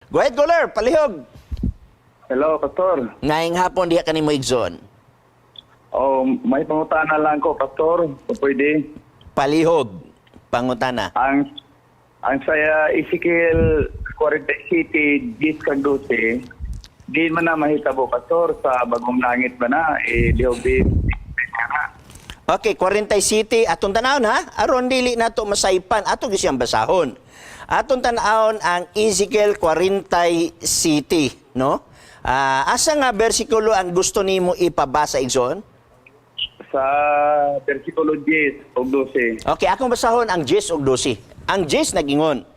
Go ahead, Goler, palihog. Hello, Pastor. Ngayong hapon, diha ka ni mo igsoon. May pangutana lang ko, Pastor. Kung pwede. Palihog, pangutana. Ang saya Ezekiel 47, 10-12, di man na mahitabo, Pastor, sa bagong langit ba na, lihog din. Okay, 40 City, atong tanawon ha. Aron dili nato masaypan, ato gisyang basahon. Atong tanawon ang Ezekiel 40 City, no? Asa nga bersikulo ang gusto nimo ipabasa igsoon? Sa versikulo 10 o 12. Okay, akong basahon ang 10 ug 12. Ang 10 nagingon.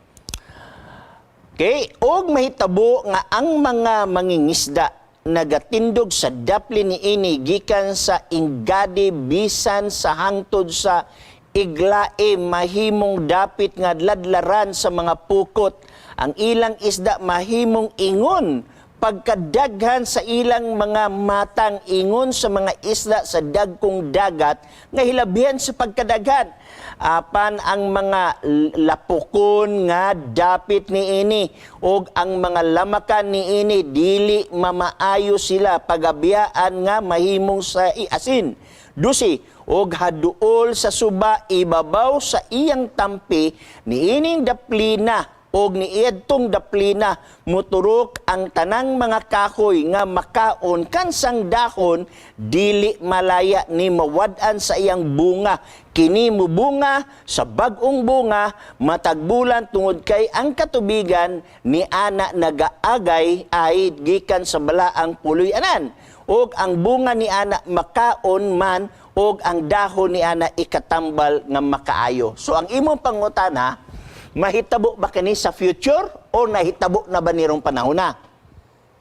Okay, og mahitabo nga ang mga mangingisda nagatindog sa dapli ni ini gikan sa Ingadi bisan sa hangtod sa Iglae mahimong dapit nga ladlaran sa mga pukot. Ang ilang isda mahimong ingon pagkadaghan sa ilang mga matang ingon sa mga isla sa dagkong dagat nga hilabihan sa pagkadaghan. Apan ang mga lapukon nga dapit ni ini og ang mga lamakan ni ini dili mamaayo sila pagabiyaan nga mahimong sa iasin. Dusi og haduol sa suba ibabaw sa iyang tampi ni ining daplina og niadtong daplina muturok ang tanang mga kahoy nga makaon kansang dahon dili malaya ni mawad-an sa iyang bunga kini mubunga sa bag-ong bunga matag bulan tungod kay ang katubigan ni ana nagaagay ay gikan sa balaang puloy-anan og ang bunga ni ana makaon man og ang dahon ni ana ikatambal nga makaayo. So ang imong pangutana, mahitabo ba kini sa future o nahitabo na ba nirong panahon na?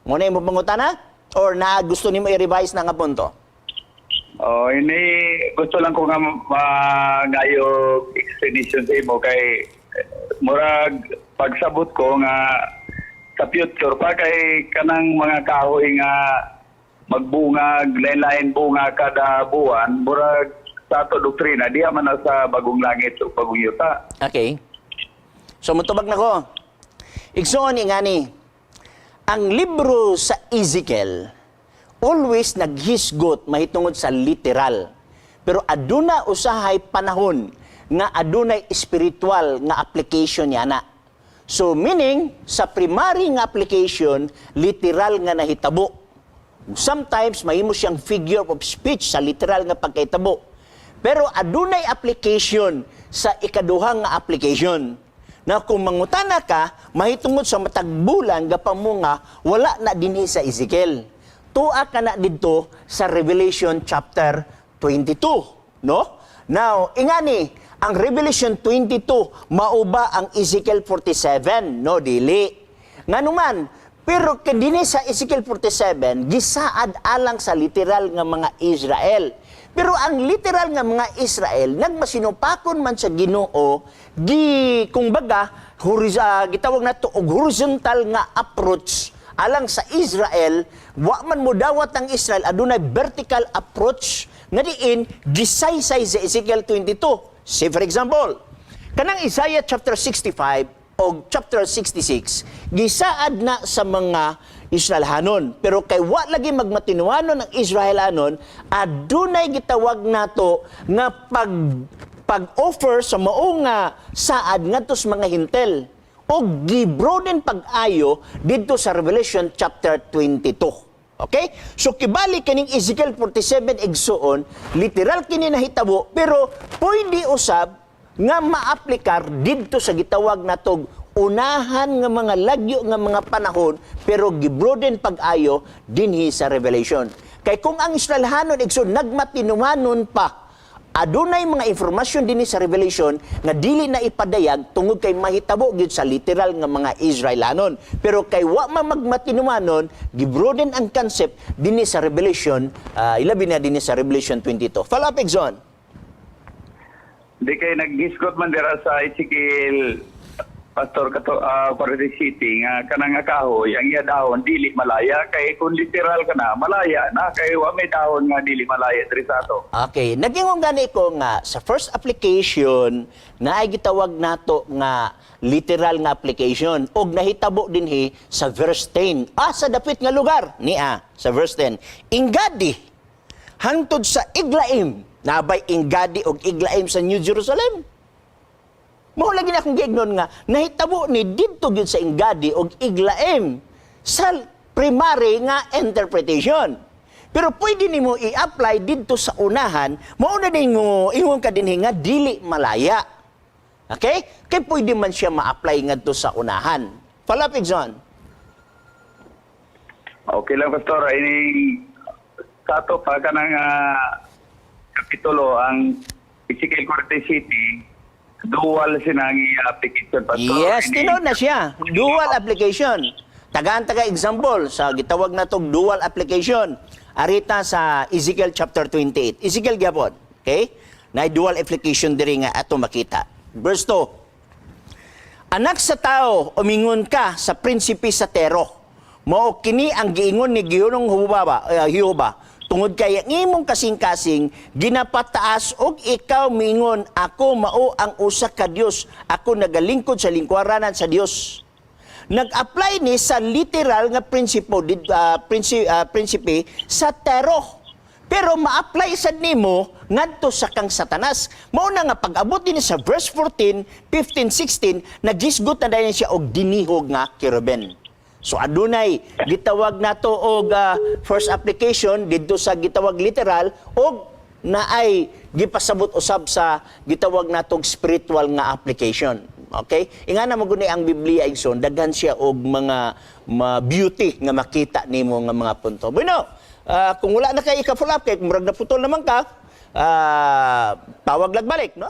Muna yung pangutana? Or na gusto nimo i-revise na nga punto? Ini gusto lang ko nga ngayo explanation sa imo kay murag pagsabot ko nga sa future pa kay kanang mga kahoy nga magbunga, lain-lain bunga kada buwan, murag sa ato doktrina, di man na sa bagong langit o bagong yuta. Okay. So, mutubag na ko. Igsoon ingani, ang libro sa Ezekiel, always naghisgot mahitungod sa literal. Pero aduna usahay panahon nga adunay spiritual nga application niya na. So, meaning, sa primary nga application, literal nga nahitabo. Sometimes, mahimo siyang figure of speech sa literal nga pagkaitabo. Pero adunay application sa ikaduhang nga application. Na kung mangutana ka, mahitungod sa matagbulan, gapamunga, wala na dinhi sa Ezekiel. Tua ka na dito sa Revelation chapter 22. No? Now, ingani, ang Revelation 22, mauba ang Ezekiel 47. No, dili. Nganuman, pero kadini sa Ezekiel 47, gisaad alang sa literal nga mga Israel. Pero ang literal nga mga Israel, nagmasinupakon man sa Ginoo, kumbaga, gitawag na to og horizontal nga approach alang sa Israel, wa man mo dawat ang Israel, adunay vertical approach nga diin gisaysay sa Ezekiel 22. Say for example, kanang Isaiah chapter 65 o chapter 66, gisaad na sa mga Israelhanon. Pero kay wa lagi magmatinuanon ang Israelhanon, adunay gitawag nato nga pag-offer sa mao nga saad ngadto sa mga hintel. O gibroden pag-ayo dito sa Revelation chapter 22. Okay? So kibali kining Ezekiel 47 igsuon, literal kini nahitabo, pero pwede usab nga maaplikar dito sa gitawag natog unahan nga mga lagyo nga mga panahon pero gibroden pag-ayo dinhi sa Revelation. Kay kung ang Israelhanon igsoon nagmatinumanon pa, adunay mga informasyon dinhi sa Revelation nga dili na ipadayag tungod kay mahitabo gyud sa literal nga mga Israelhanon. Pero kay wa man magmatinumanon, gibroden ang concept dinhi sa Revelation, ilabi na dinhi sa Revelation 22. Follow up, Exxon. Di kay nag-gisgot man dira sa Ezekiel Pastor Corrales City nga kanang nga kahoy ang iya dahon dili malaya kay kung literal ka na malaya na kay wa may dahon nga dili malaya diri sa ato. Okay, naging gani ko nga sa first application na ay gitawag nato nga literal nga application og nahitabo dinhi sa verse 10. Sa dapit nga lugar niya sa verse 10. Ingadi hangtod sa Iglaim, nabay Ingadi og Iglaim sa New Jerusalem. Mao lagi na akong giignon nga nahitabo ni didto gyud sa Ingadi og Iglaim sa primary nga interpretation. Pero pwede nimo i-apply didto sa unahan, mao na din mo ingon ka dinhi nga dili malaya. Okay? Kay pwede man siya ma-apply ngadto sa unahan. Palapig John. Okay lang Pastor, ini sa ato pa kanang kapitulo ang Ezekiel 40 City dual sinangi application Pastor. Yes, tinod na siya. Dual application. Taga example sa gitawag na tong dual application. Arita sa Ezekiel chapter 28. Ezekiel gyapon. Okay? Na dual application diri nga ato makita. Verse 2. Anak sa tao, umingon ka sa prinsipe sa Tero. Mao kini ang giingon ni Gihonong Jehova. Tungod kay ang imong kasing-kasing, ginapataas og ikaw mingon, ako mao ang usa ka Dios. Ako nagalingkod sa lingkuranan sa Dios. Nag-apply ni sa literal nga prinsipe sa Tero. Pero ma-apply sad nimo ngadto sa kang Satanas. Mao na nga pag-abot din sa verse 14, 15, 16, nagisgot na dayon siya og dinihog nga keruben. So adunay gitawag nato og first application didto sa gitawag literal og naay gipasabot usab sa gitawag natong spiritual nga application. Okay? Ingana mo guni ang Biblia igsoon daghan siya og mga beauty nga makita nimo nga mga punto. Bueno, kung wala na kay ika-follow up kay murag na putol naman ka, tawag lag balik, no?